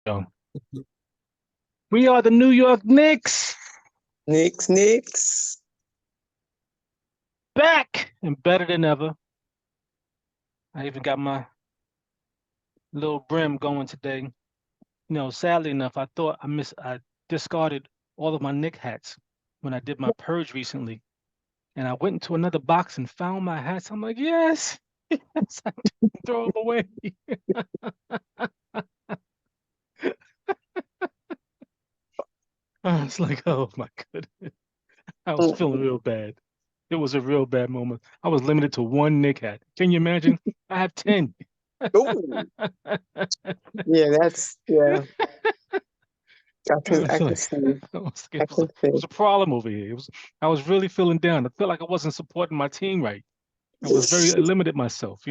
Yo. We are the New York Knicks, Knicks. back and better than ever. I even got my little brim going today. Sadly enough, I discarded all of my Knick hats when I did my purge recently. And I went into another box and found my hats. I'm like, yes, yes, I didn't throw them away. I was like, oh my goodness. I was feeling real bad. It was a real bad moment. I was limited to one Knick hat. Can you imagine? I have 10. Ooh, yeah. I I can was I can like, see. it I was can it was see. a problem over here. I was really feeling down. I felt like I wasn't supporting my team right. I was very limited myself.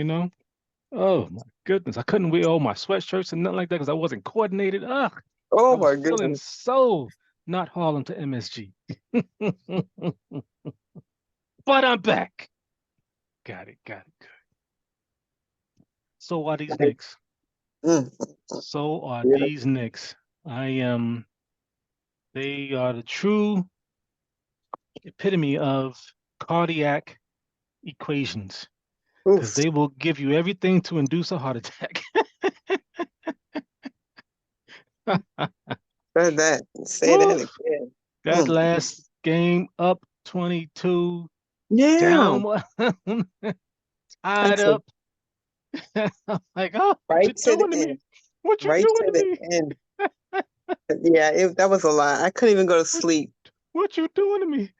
Oh my goodness. I couldn't wear all my sweatshirts and nothing like that because I wasn't coordinated. Ugh, I Oh was my feeling goodness. so not Harlem to MSG. But I'm back. Got it. Good. So are these Like, Knicks. mm, So are yeah. these Knicks. I am They are the true epitome of cardiac equations because Oof. they will give you everything to induce a heart attack. Said that. Say that Woo! again. That Mm. last game up 22, Yeah. down one, tied That's a up. I'm like, oh, what you right to the doing to me? end. What you Right doing to to the me? end. Yeah, that was a lot. I couldn't even go to What, sleep. what you doing to me?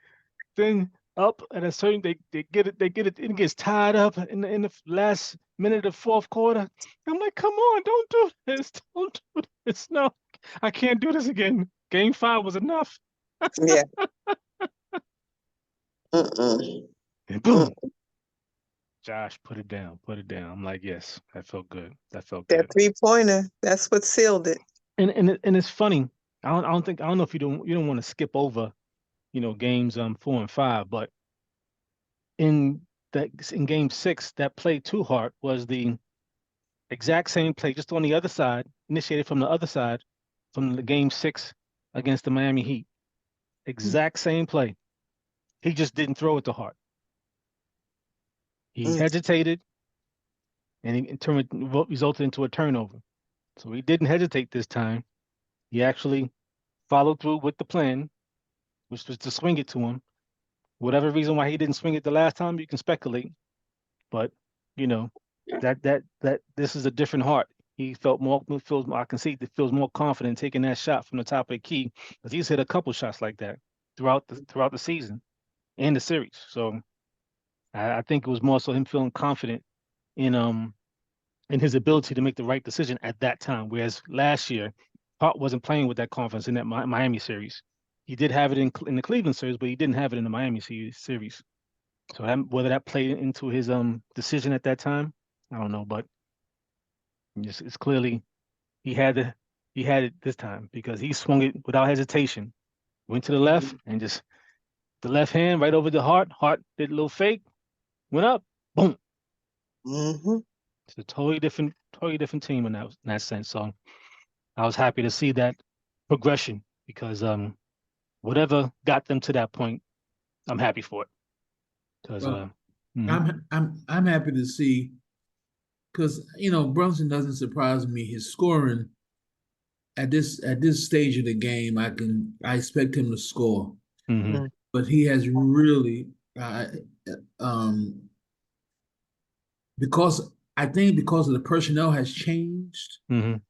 Then up at a certain they get it, it gets tied up in the last minute of fourth quarter. I'm like, come on, don't do this. Don't do this. No, I can't do this again. Game five was enough. Yeah. Mm-mm. And Mm. boom, Josh put it down, put it down. I'm like, yes, that felt good. That felt That good. 3-pointer. That's what sealed it. And it's funny. I don't know if you don't want to skip over, games 4 and 5, but in in game six, that play too hard was the exact same play, just on the other side, initiated from the other side from the game six against the Miami Heat. Exact same play. He just didn't throw it to Hart. He Mm. hesitated, and resulted into a turnover. So he didn't hesitate this time. He actually followed through with the plan, which was to swing it to him. Whatever reason why he didn't swing it the last time, you can speculate. But you know that this is a different Hart. He felt more feels I can see that feels more confident taking that shot from the top of the key because he's hit a couple shots like that throughout the season and the series. So I think it was more so him feeling confident in in his ability to make the right decision at that time. Whereas last year, Hart wasn't playing with that confidence in that Miami series. He did have it in the Cleveland series, but he didn't have it in the Miami series. So whether that played into his decision at that time, I don't know, but it's clearly he had the he had it this time because he swung it without hesitation. Went to the left and just the left hand right over the Hart. Hart did a little fake, went up, boom. Mm-hmm. It's a totally different team in that sense. So I was happy to see that progression because whatever got them to that point, I'm happy for it. Because Well, mhm, I'm happy to see because Brunson doesn't surprise me. His scoring at this stage of the game, I expect him to score, mhm, Mm. but he has really um because I think because of the personnel has changed, mhm,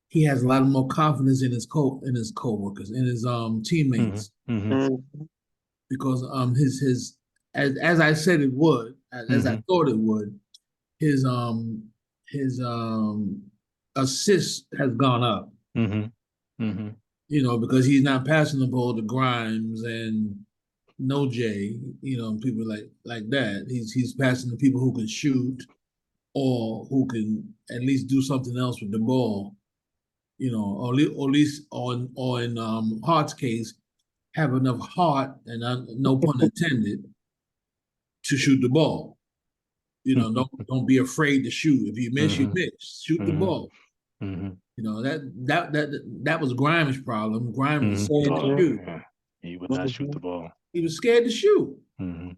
he has a lot more confidence in his coworkers, in his mhm, teammates, mhm, Mm. because his as I said it would, as I mhm, thought it would, his assist has gone up, mhm, mhm, because he's not passing the ball to Grimes and No J, people like that. He's passing to people who can shoot or who can at least do something else with the ball, or at least or in Hart's case, have enough heart and no pun intended to shoot the ball. mhm, Don't be afraid to shoot. If you miss, you mhm, miss. Shoot the mhm, ball. mhm. You know, that was Grimes' problem. Grimes was Mm-hmm. scared to Oh, shoot. yeah. He would not shoot the ball. He was scared to shoot. Mm-hmm.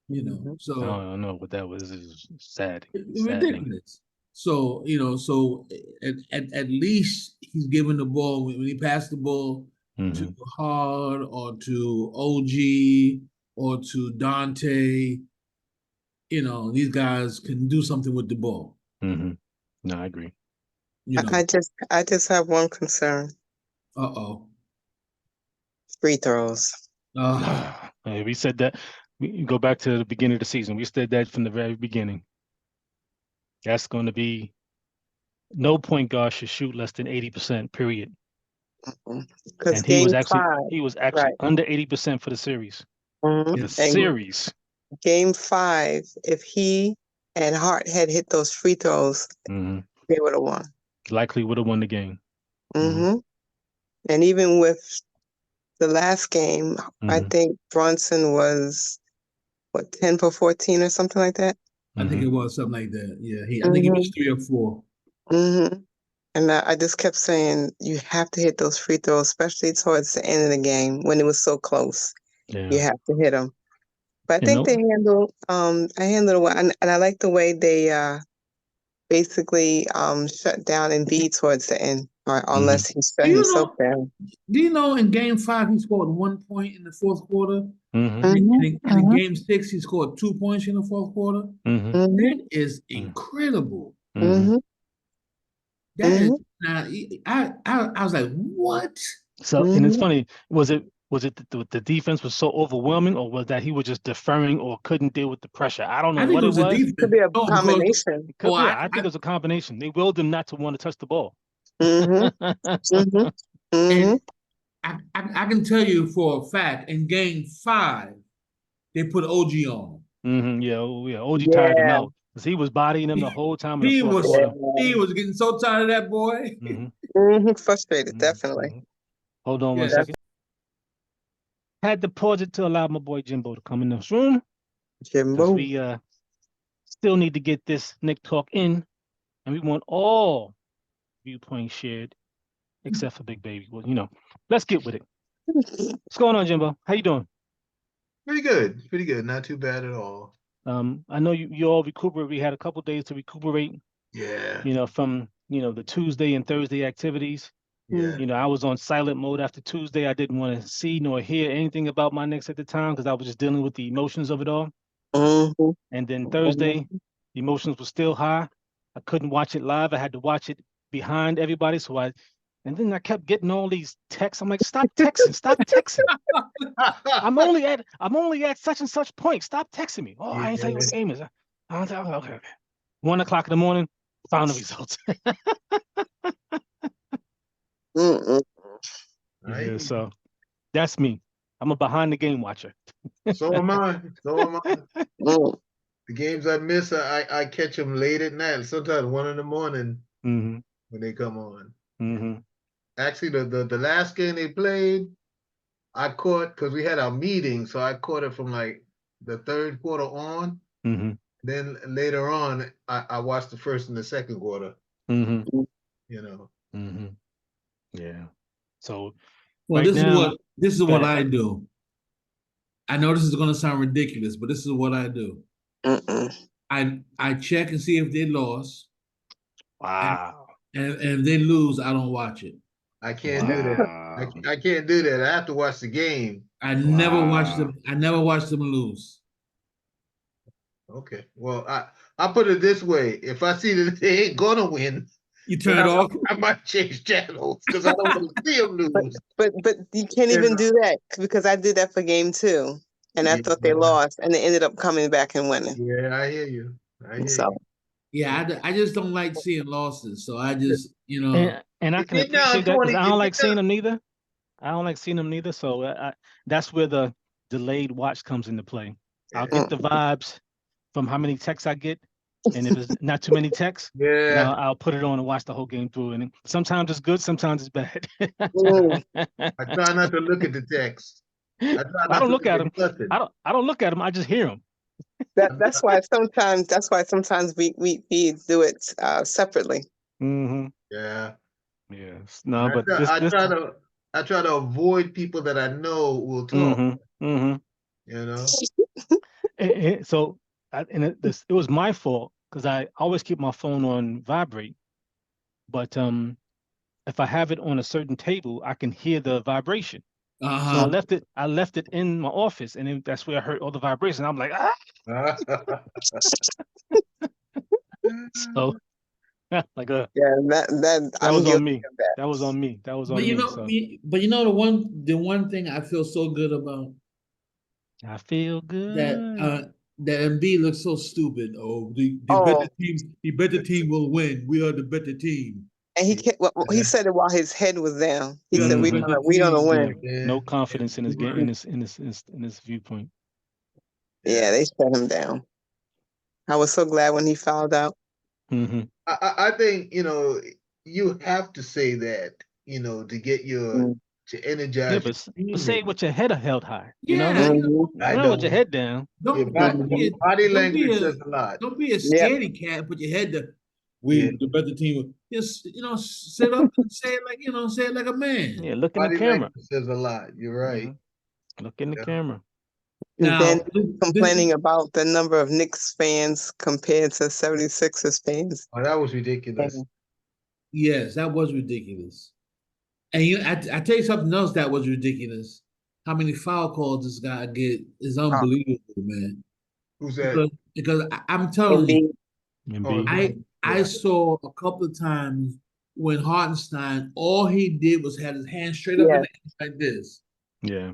You know, I so don't know what that was. It's sad, saddening. ridiculous. So so at least he's giving the ball when he passed the ball to Mm-hmm. Hard or to OG or to Dante. You know, these guys can do something with the ball. Mm-hmm. No, I agree. You know, I just have one concern. uh-oh. Free throws. Hey, we said that. We go back to the beginning of the season. We said that from the very beginning. That's going to be no point guard should shoot less than 80%, period. Because And he was actually right. under 80% for the series. Mhm. The Yes. And series. game 5, if he and Hart had hit those free throws, Mm-hmm. they would have won. Likely would have won the game. Mm-hmm. And even with the last game, I Mm-hmm. think Brunson was, what, 10 for 14 or something like that? I think it was something like that. Yeah, I think he was 3 or 4. Mm-hmm. And I just kept saying, you have to hit those free throws, especially towards the end of the game when it was so close. You Yeah. have to hit them. But I And think no, I handled it well. And I like the way they basically shut down Embiid towards the end, or unless he Do shut you himself know? down. Do you know in Game 5 he scored 1 point in the fourth quarter, mm-hmm. and in Game 6 he scored 2 points in the fourth quarter? Mm-hmm. That is incredible. Mm-hmm. That is now. I was like, what? So, and it's funny, was it the defense was so overwhelming, or was that he was just deferring or couldn't deal with the pressure? I don't know I think what it it was the was. Could defense. be a No, because combination. It could be. I I think it was a combination. They willed him not to want to touch the ball. Mm-hmm. Mm-hmm. Mm-hmm. and I can tell you for a fact in Game 5 they put OG on. Yeah, yeah. OG tired him Yeah. out because he was bodying him the whole time in the He fourth was quarter. he was getting so tired of that boy. Mm-hmm. Mm-hmm. Frustrated, definitely. Mm-hmm. Hold on one Yeah, second. Had to pause it to allow my boy Jimbo to come in this room because Jimbo. we still need to get this Nick talk in, and we want all viewpoints shared except for Big Baby. Well, let's get with it. What's going on, Jimbo? How you doing? Pretty good. Pretty good. Not too bad at all. I know you all recuperate. We had a couple days to recuperate, Yeah. from the Tuesday and Thursday activities. Yeah. I was on silent mode after Tuesday. I didn't want to see nor hear anything about my Knicks at the time because I was just dealing with the emotions of it all. Mm-hmm. And then Thursday, the emotions were still high. I couldn't watch it live. I had to watch it behind everybody. And then I kept getting all these texts. I'm like, stop texting, stop texting. I'm only at such and such point. Stop texting me. Oh, I ain't tell you what the game is. I don't tell. Okay. 1:00 in the morning, found the results. Mm-mm. Yeah, so that's me. I'm a behind the game watcher. So am I. So am I. Mm. The games I miss, I catch them late at night. Sometimes 1 in the morning Mm-hmm. when they come on. Mm-hmm. Actually, the last game they played, I caught because we had our meeting, so I caught it from like the third quarter on. Mm-hmm. Then later on, I watched the first and the second quarter. Mm-hmm. Mm-hmm. Yeah. So well, right now, this is go what ahead. I do. I know this is going to sound ridiculous, but this is what I do. Mm-mm. I check and see if they lost, Wow. and if they lose, I don't watch it. I can't do that. I can't do that. I have to watch the game. I never watch them. I never watch them lose. Okay. Well, I put it this way: if I see that they ain't gonna win, You turn it off. I might change channels because I don't want to see them lose. But you can't even do that because I did that for game 2, and I thought they lost, and they ended up coming back and winning. Yeah, I hear you. I hear So you. Yeah, I just don't like seeing losses. So I just, And I can Get down appreciate that because 20. I don't Get like seeing down. them neither. I don't like seeing them neither. So that's where the delayed watch comes into play. I'll get the vibes from how many texts I get, and if it's not too many texts, then Yeah. I'll put it on and watch the whole game through. And sometimes it's good, sometimes it's bad. I try not to look at the text. I try I not don't to look at them. nothing. I don't look at them. I just hear them. that's why sometimes we do it separately. Mm-hmm. Yeah. Yes. And No, but this I this. try to avoid people that I know will talk. Mm-hmm. Mm-hmm. You know. So, it was my fault because I always keep my phone on vibrate. But if I have it on a certain table, I can hear the vibration. So Uh-huh. I left it in my office, and then that's where I heard all the vibration. I'm like, ah. So like Yeah, that that I'm was on guilty me. of that. That was on me. That was But on you me. know, So the one thing I feel so good about I feel that good. that Embiid looks so stupid. Oh, Oh, the better team will win. We are the better team. and he Yeah, said it while his head was down. He We are said, the "We Mm-hmm. better we gonna team. Yeah. win." No yeah, confidence in his game Right. in his viewpoint. Yeah, yeah. they shut him down. I was so glad when he fouled out. Mm-hmm. I think you have to say that to get Mm, to Yeah, energize your but say teammates. it with your head held high, you know? Yeah, mhm, I Not with your know. head down. Your don't be mhm. language says a lot. don't be a Yep. scaredy cat. Put your head down. Yeah, We the better team. Just sit up and say it like say it like a man. Yeah, look in the body camera. language says a lot. You're right. Hmm. Look in the Yeah. camera. And then Now this complaining about the number of Knicks fans compared to 76ers fans. Oh, that was ridiculous. And, yes, that was ridiculous. And I tell you something else that was ridiculous. How many foul calls this guy get is oh, unbelievable, man. Who's that? Because I'm telling you, Embiid. Oh, Embiid. I yeah. saw a couple of times when Hartenstein, all he did was had his hand straight up in Yeah, the air like this, Yeah.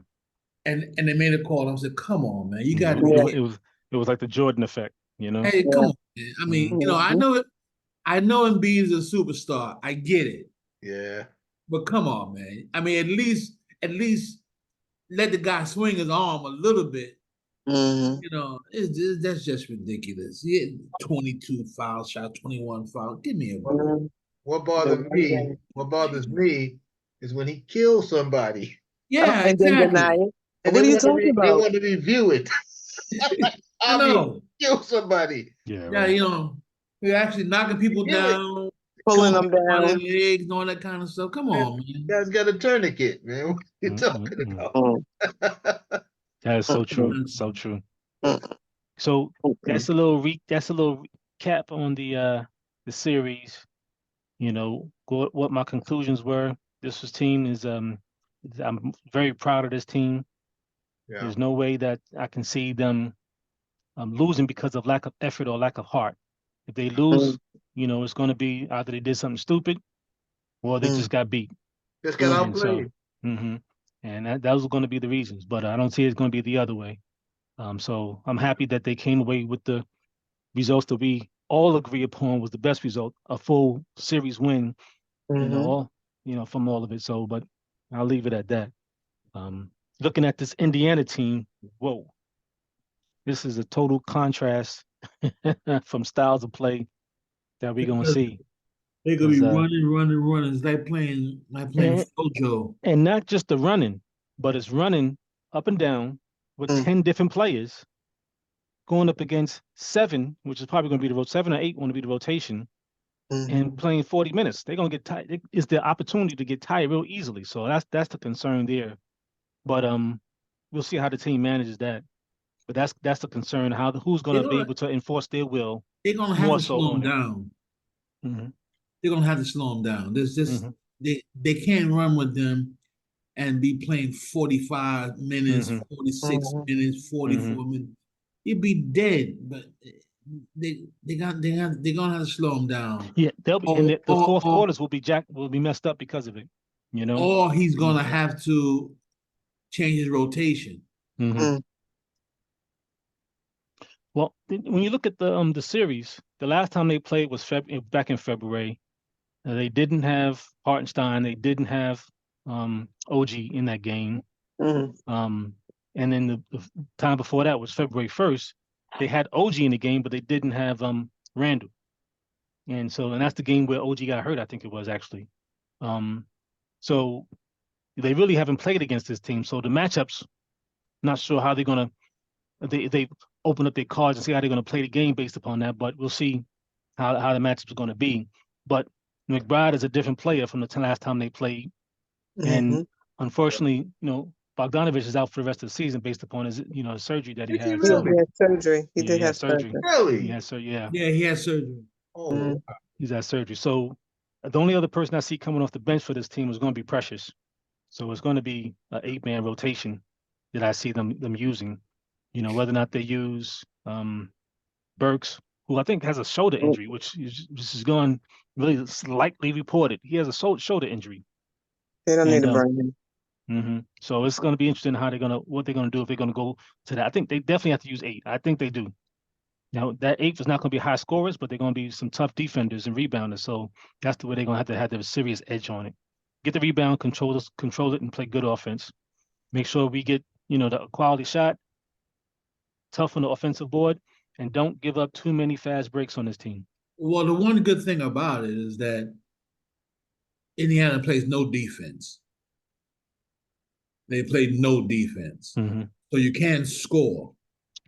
and they made a call. I said, "Come on, man, you got Yeah. to be yeah, kidding!" It was like the Jordan effect, you know? Hey, come yeah. on, man. I mean, Hmm. Mhm, I know Embiid is a superstar. I get it, Yeah. but come on, man. I mean, at least let the guy swing his arm a little bit. mhm, That's just ridiculous. He had 22 foul shots, 21 foul. Give me a What, break. mhm. what The bothers one me? game. What bothers me is when he kills somebody Oh, Yeah, and then deny exactly. it. and What are you talking they about? want to review it. I Obviously, know. kill somebody. Yeah, Yeah, right. you're actually knocking people Review it. down, Pulling throwing them people on their down. legs and all that kind of stuff. Come Man, on, man. guy's got a tourniquet, man. What are you talking Mm-mm-mm. about? Mm, That is so true. mm, So true. mm, So mm, that's a little recap on the series. What my conclusions were. Team I'm very proud of this team. Yeah. There's no way that I can see them losing because of lack of effort or lack of heart. If they lose, mm, it's going to be either they did something stupid or they mm, just got beat. Just got mm. And so, outplayed. hmm and those are going to be the reasons. But I don't see it's going to be the other way. So I'm happy that they came away with the results that we all agree upon was the best result, a full series win, Mhm, all, from all of it. So, but I'll leave it at that. Um, Looking at this Indiana team, whoa, this is a total contrast from styles of play that we're gonna Because see. they're gonna Because be running. It's like playing and, FoJo. and not just the running, but it's running up and down with mm, 10 different players going up against seven, which is probably going to be 7 or 8 going to be the rotation, and mhm, playing 40 minutes. They're going to get tired. It's the opportunity to get tired real easily. So that's the concern there. But we'll see how the team manages that. But that's the concern. Who's going They're to be gonna able to enforce their will they're gonna have more to so slow on them it. down. Hmm. They're gonna have to slow them down. There's just Hmm. they can't run with them and be playing 45 minutes, Hmm. 46 mhm, minutes, Hmm. 44 minutes. You'd be dead, but they're gonna have to slow them down. Yeah, they'll be, and Or the fourth or quarters will be messed up because of it. You know. or he's gonna have to change his rotation. Mm-hmm. mm, Well, when you look at the series, the last time they played was back in February. They didn't have Hartenstein. They didn't have OG in that game. mm, Um, and then the time before that was February 1st. They had OG in the game, but they didn't have Randall. And that's the game where OG got hurt. I think it was actually. Um, so they really haven't played against this team. So the matchups, not sure how they're gonna they open up their cards and see how they're gonna play the game based upon that. But we'll see how the matchups are gonna be. But McBride is a different player from the last time they played. And Mhm. unfortunately, Bogdanovich is out for the rest of the season based upon his, surgery that he Is he had. Yeah, So he really? had surgery. He yeah, did he had have surgery. surgery. Really? He had yeah, Yeah, he had surgery. Oh, Mhm. he's had surgery. So the only other person I see coming off the bench for this team is going to be Precious. So it's going to be an 8-man rotation that I see them using. Whether or not they use Burks, who I think has a shoulder injury, which is going really slightly reported. He has a shoulder injury, They don't need and to burn him. so it's going to be interesting what they're gonna do if they're gonna go to that. I think they definitely have to use 8. I think they do. Now that 8 is not going to be high scorers, but they're going to be some tough defenders and rebounders. So that's the way they're going to have their serious edge on it. Get the rebound, control it, and play good offense. Make sure we get the quality shot, tough on the offensive board, and don't give up too many fast breaks on this team. Well, the one good thing about it is that Indiana plays no defense. They play no defense. Mm-hmm. So you can score.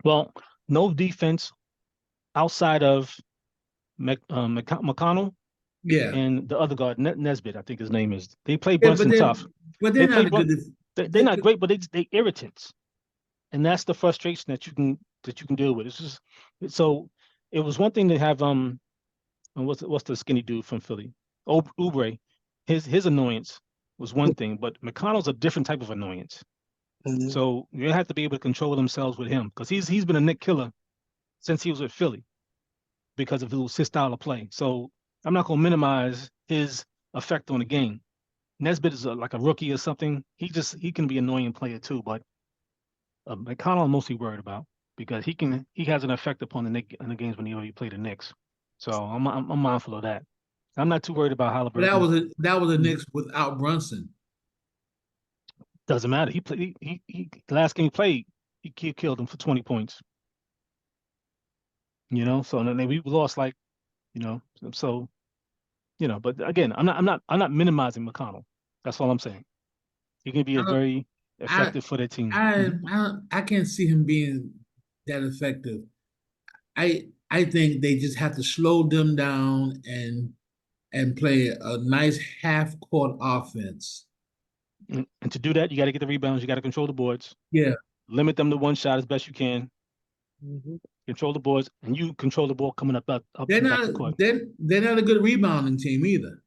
Well, no defense outside of McConnell Yeah. and the other guard, Nesbitt, I think his name is. They play Yeah, but Brunson tough. they're They play not a good they're not great, but they irritants, and that's the frustration that you can deal with. It's just so it was one thing to have what's the skinny dude from Philly, Oubre, his annoyance was one thing, but McConnell's a different type of annoyance. Mhm. So you have to be able to control themselves with him because he's been a Nick killer since he was with Philly because of his style of play. So I'm not going to minimize his effect on the game. Nesbitt is like a rookie or something. He can be an annoying player too, but McConnell I'm mostly worried about because he has an effect upon in the games when he play the Knicks. So I'm mindful of that. I'm not too worried about But that Halliburton. was a Mhm. Knicks without Brunson. Doesn't matter. He played. The last game he played, he killed him for 20 points. So and then we lost like so But again, I'm not minimizing McConnell. That's all I'm saying. He can be a I very I effective for their team. I I can't see him being that effective. I think they just have to slow them down and play a nice half court offense. And to do that, you got to get the rebounds. You got to control the boards. Yeah. Limit them to one shot as best you can. Mhm. Control the boards, and you control the ball coming up They're the back not to court. they're not a good rebounding team either.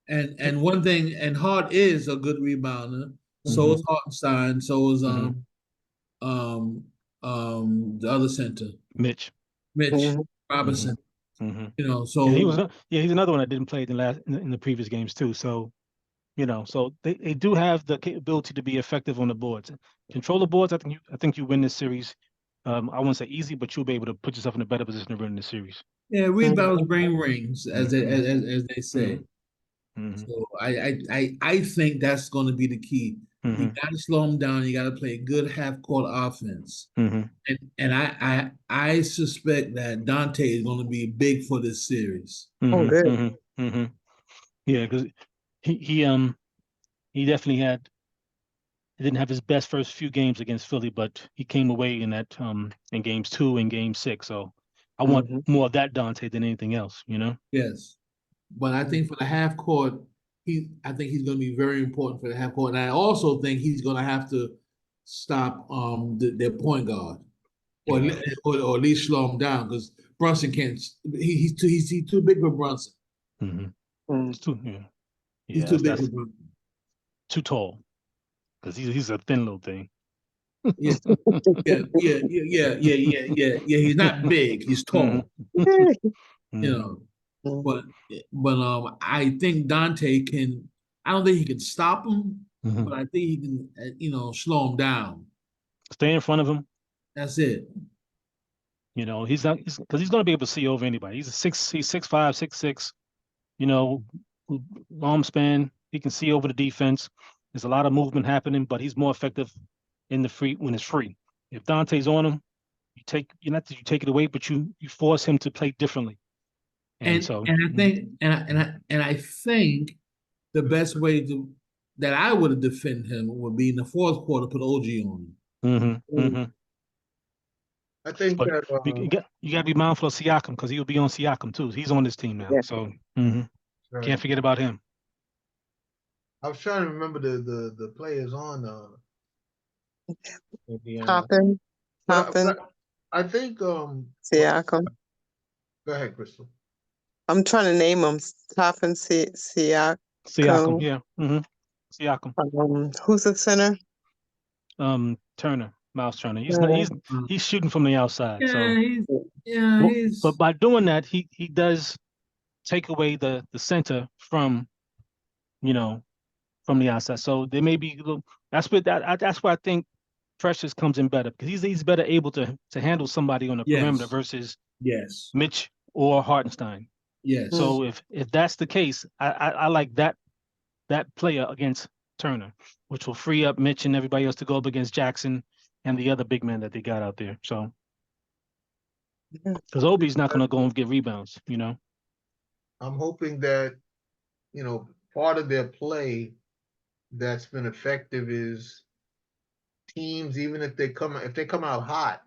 And one thing, and Hart is a good rebounder. So Mhm. is Hartenstein. So is Mhm. the other center, Mitch. Mitch Mhm. Robinson. Hmm. So He's another one that didn't play in the previous games too. So so they do have the capability to be effective on the boards. Control the boards. I think you win this series. I wouldn't say easy, but you'll be able to put yourself in a better position to win the series. yeah, Mhm. rebounds bring rings, as they say. Hmm. So I think that's going to be the key. You Hmm. got to slow them down. You got to play good half court offense. Hmm. And I suspect that Dante is going to be big for this series. Oh, Hmm. good. Hmm. Hmm. Yeah, because he he um he definitely he didn't have his best first few games against Philly, but he came away in that in games 2 and game 6. So I want Mhm. more of that Dante than anything else. Yes, but I think for the half court, I think he's going to be very important for the half court, and I also think he's going to have to stop their point guard, or Yeah. or at least slow him down because Brunson can't. He's too big for Brunson. Hmm. Mhm. It's too yeah. He's Yeah, too big for that's Brunson. too tall because he's a thin little thing. Yeah, yeah. He's not big. He's Hmm. tall. You Hmm. know, Mhm. but I think Dante can. I don't think he can stop him, Hmm. but I think he can. Slow him down. Stay in front of him. That's it. He's not because he's going to be able to see over anybody. He's 6'5", 6'6". You know, arm span. He can see over the defense. There's a lot of movement happening, but he's more effective in the free when it's free. If Dante's on him, not that you take it away, but you force him to play differently. And so, And I think and I think the best way to that I would have defended him would be in the fourth quarter, put OG on him. hmm. Hmm. I think But that you got to be mindful of Siakam because he'll be on Siakam too. He's on this team now, Yeah. so right. can't forget about him. I was trying to remember the players on Indiana. Toppin, But I think Siakam. go ahead, Crystal. I'm trying to name them. Toppin, Siakam. Siakam, yeah. Siakam. Who's the center? Turner, Miles Turner. He's shooting from the outside. So but by doing that, he does take away the center from from the outside. So there may be a little, that's where I think Precious comes in better because he's better able to handle somebody on the perimeter Yes. versus Yes. Mitch or Hartenstein. Yes. So if that's the case, I like that player against Turner, which will free up Mitch and everybody else to go up against Jackson and the other big men that they got out there. So because Obi's not going to go and get rebounds, I'm hoping that part of their play that's been effective is teams, even if they come out hot,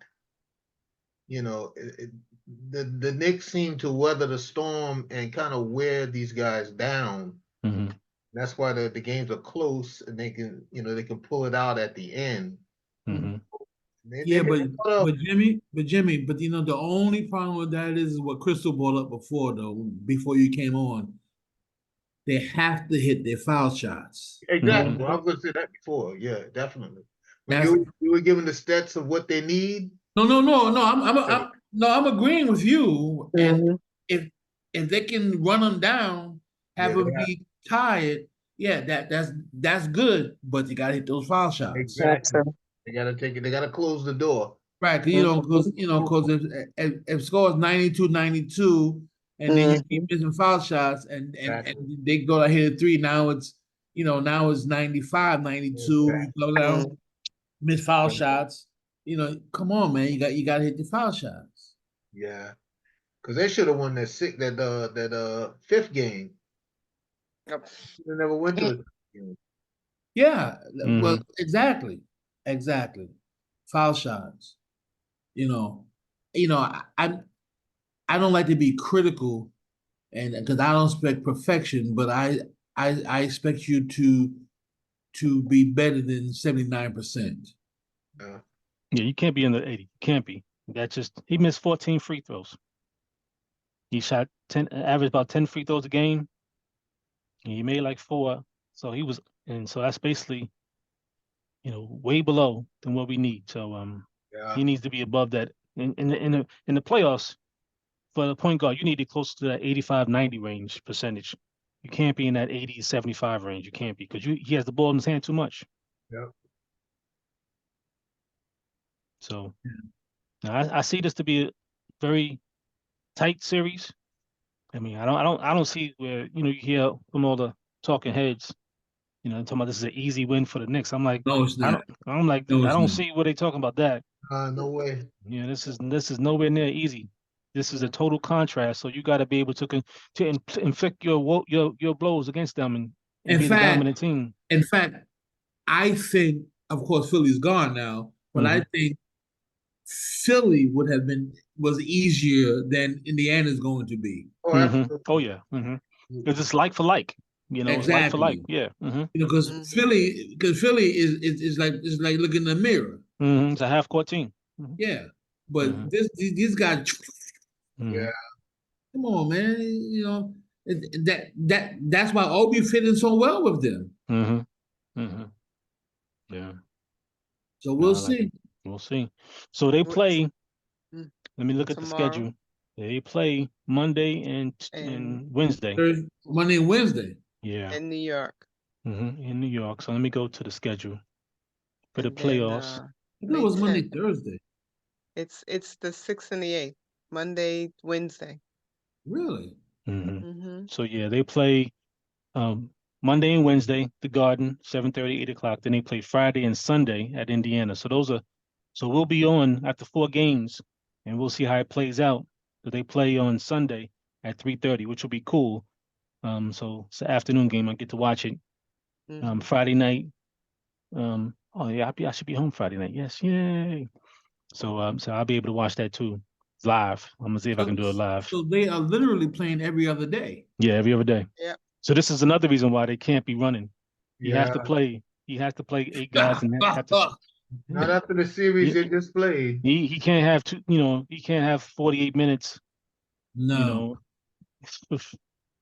the Knicks seem to weather the storm and kind of wear these guys down. Mm-hmm. That's why the games are close and they can pull it out at the end. Mm-hmm. But Jimmy, the only problem with that is what Crystal brought up before you came on. They have to hit their foul shots. Exactly. Mm-hmm. Well, I was going to say that before. Yeah, definitely. When That's, you were given the stats of what they need. no. I'm agreeing with you. Mm-hmm. And if they can run them down, have them be tired, yeah, that's good. But you got to hit those foul shots. Exactly. They got to take it. They got to close the door. Right, because if score is 92-92, and then you keep missing foul shots, and they go to hit a three, now it's 95-92. You go down, miss foul shots. Come on, man, you got to hit the foul shots. Yeah, because they should have won that fifth game. Yep. They never went to it. Yeah, well, exactly. Foul shots. I don't like to be critical, and because I don't expect perfection, but I expect you to be better than 79%. Yeah, you can't be in the 80. You can't be. He missed 14 free throws. He shot averaged about 10 free throws a game. And he made like 4. So so that's basically, way below than what we need. So he needs to be above that. In the playoffs, for the point guard, you need to be close to that 85-90 range percentage. You can't be in that 80-75 range. You can't be because he has the ball in his hand too much. Yeah. So I see this to be a very tight series. I mean, I don't see where you hear from all the talking heads, talking about this is an easy win for the Knicks. I'm like, no, it's not. I don't see where they talking about that. No way. Yeah, this is nowhere near easy. This is a total contrast. So you got to be able to inflict your blows against them and be the dominant team. In fact, I think, of course, Philly's gone now, but I think Philly was easier than Indiana's going to be. Oh, yeah. Because it's like for like. It's like for like. Yeah. Because Philly is like looking in the mirror. It's a half court team. Yeah, but these guys. Yeah. Come on, man. That's why Obi fit in so well with them. Yeah. So we'll see. We'll see. So they play. Let me look at the schedule. They play Monday and Wednesday. Monday and Wednesday. Yeah. In New York. In New York. So let me go to the schedule for the playoffs. I thought it was Monday, Thursday. It's the 6th and the 8th. Monday, Wednesday. Really? So yeah, they play Monday and Wednesday, the Garden, 7:30, 8 o'clock. Then they play Friday and Sunday at Indiana. So we'll be on after 4 games, and we'll see how it plays out. So they play on Sunday at 3:30, which will be cool. So it's an afternoon game. I get to watch it. Friday night. Oh yeah, I should be home Friday night. Yes, yay. So I'll be able to watch that too live. I'm gonna see if I can do it live. So they are literally playing every other day. Yeah, every other day. Yeah. So this is another reason why they can't be running. He has to Yeah. play. He has to play 8 guys and have to. Not after the series Yeah. they just played. He can't have two. He can't have 48 minutes. No.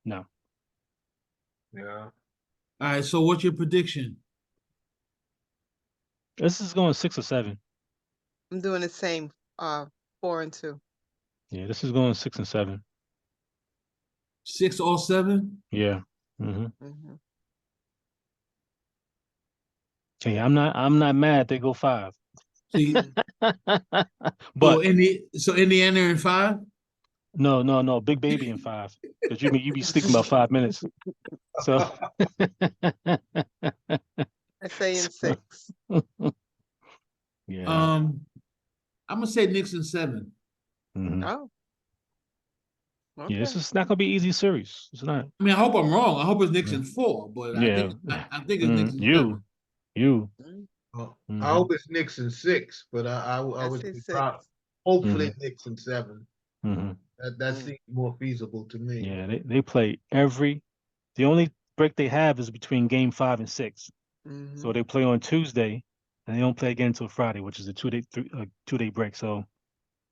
No. Yeah. All right. So what's your prediction? This is going 6 or 7. I'm doing the same. 4-2. Yeah, this is going 6 and 7. 6 or 7? Yeah. Mm-hmm. Mm-hmm. Okay, I'm not mad. They go 5. See, But so Indiana in 5? no, Big Baby in 5. Because you be sleeping about 5 minutes. So I say in 6. yeah. I'm gonna say Knicks in 7. Mhm. Oh. Yeah, Okay. this is not gonna be easy series. It's not. I mean, I hope I'm wrong. I hope it's Knicks Yeah. in 4, but Yeah. I think it's Knicks in You. 7. Well, I Mhm. hope it's Knicks in 6, but I I would say say 6. hopefully Knicks in 7. Mm-hmm. That seems more feasible to me. Yeah, they play the only break they have is between game 5 and 6. Mm-hmm. So they play on Tuesday and they don't play again until Friday, which is a 2-day break. So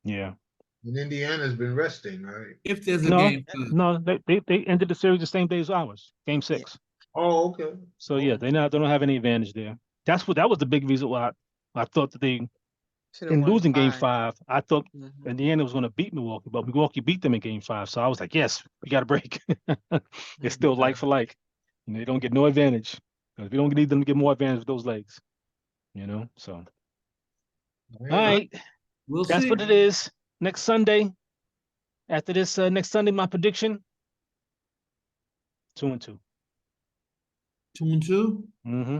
yeah. And Indiana's been resting, right? If there's a No, game 5. no, they ended the series the same day as ours, game 6. Oh, okay. So yeah, they don't have any advantage there. That was the big reason why I thought that they Should have in won losing game 5. 5, I thought Mm-hmm. Indiana was going to beat Milwaukee, but Milwaukee beat them in game 5. So I was like, yes, we got a break. It's still like for like. They don't get no advantage. We don't need them to get more advantage with those legs. So all right, We'll that's see. what it is. Next Sunday, after this next Sunday, my prediction 2-2. 2-2. Mm-hmm.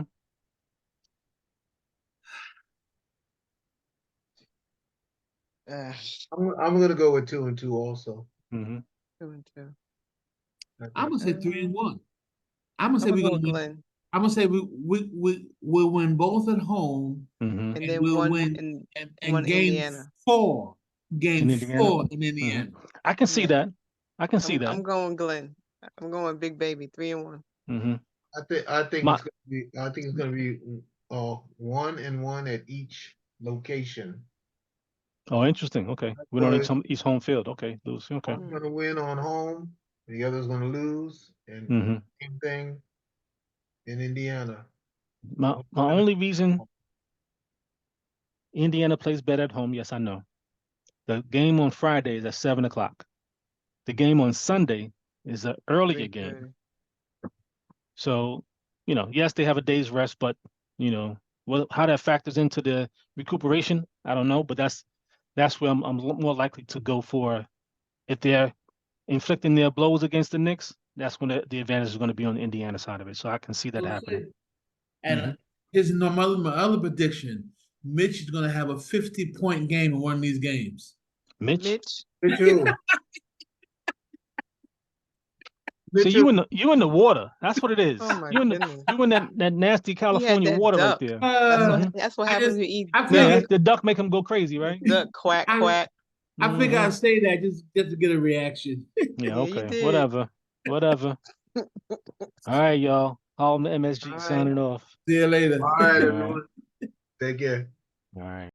I'm gonna go with 2-2 also. Mm-hmm. 2-2. I'm gonna say 3-1. I'm gonna say I'm we're gonna gonna go win. Glenn. I'm gonna say we'll win both at home, Mm-hmm. And and then we'll one win in and one game Indiana. 4. Game In Indiana? 4 in Indiana. I can see Yeah. that. I can see that. I'm going Glenn. I'm going Big Baby. 3-1. Mm-hmm. I think My- it's gonna be 1-1 at each location. Oh, interesting. Okay, we don't need some East home field. Okay, lose. Okay. One's gonna win on home, the other's gonna lose, and Mm-hmm. same thing in Indiana. My only reason Indiana plays better at home, yes, I know. The game on Friday is at 7 o'clock. The game on Sunday is an earlier game. 3:30. So, yes, they have a day's rest, but how that factors into the recuperation, I don't know. But that's where I'm more likely to go for. If they're inflicting their blows against the Knicks, that's when the advantage is going to be on the Indiana side of it. So I can see that happening. And here's my other prediction. Mitch is gonna have a 50-point game in one of these games. Mitch, Me too. see you in the water. That's what it is. Oh my You in goodness. that nasty California that water duck. right there. That's what happens when you eat I duck. Yeah, figured, the duck make him go crazy, right? Duck quack quack. I figured I'd say that just to get a reaction. Yeah, Yeah, you okay. did. Whatever. All right, y'all. Harlem2MSG All right. signing off. See you later. All right, All everyone. Take care. right.